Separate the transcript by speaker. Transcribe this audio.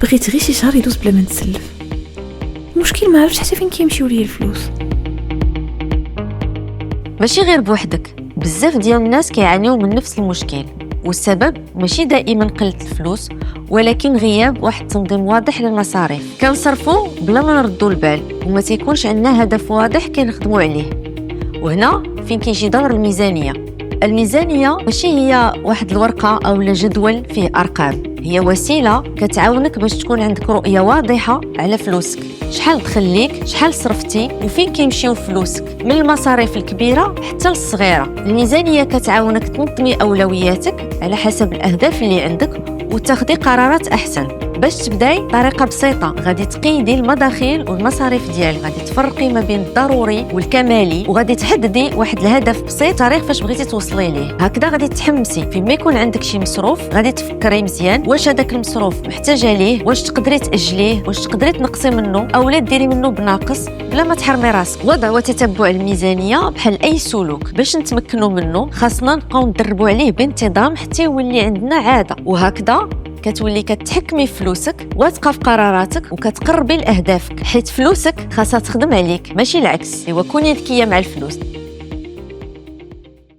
Speaker 1: بغيت غير شي شهر يدوز بلا ما نتسلف. المشكل ما عرفتش حتى فين كيمشيو ليا الفلوس.
Speaker 2: ماشي غير بوحدك، بزاف ديال الناس كيعانيو من نفس المشكل، والسبب ماشي دائما قلة الفلوس، ولكن غياب واحد التنظيم واضح للمصاريف. كنصرفوا بلا ما نردوا البال وما تيكونش عندنا هدف واضح كنخدموا عليه. وهنا فين كيجي دور الميزانية. الميزانية ماشي هي واحد الورقة أو جدول فيه أرقام، هي وسيلة كتعاونك باش تكون عندك رؤية واضحة على فلوسك، شحال دخل ليك، شحال صرفتي، وفين كيمشيو فلوسك، من المصاريف الكبيرة حتى للصغيرة. الميزانية كتعاونك تنظمي أولوياتك على حسب الأهداف اللي عندك وتاخدي قرارات أحسن. باش تبداي طريقة بسيطة، غادي تقيدي المداخيل والمصاريف ديالك، غادي تفرقي ما بين الضروري والكمالي، وغادي تحددي واحد الهدف بسيط طريق فاش بغيتي توصلي ليه. هكذا غادي تحمسي فيما يكون عندك شي مصروف، غادي تفكري مزيان واش هذاك المصروف محتاجه ليه، واش تقدري تاجليه، واش تقدري تنقصي منه او لا ديري منه بناقص بلا ما تحرمي راسك. وضع وتتبع الميزانية بحال اي سلوك، باش نتمكنوا منه خاصنا نبقاو ندربوا عليه بانتظام حتى يولي عندنا عادة، وهكذا كتولي كتحكمي فلوسك، واثقه في قراراتك، وكتقربي لاهدافك، حيت فلوسك خاصها تخدم عليك ماشي العكس. ايوا كوني ذكيه مع الفلوس.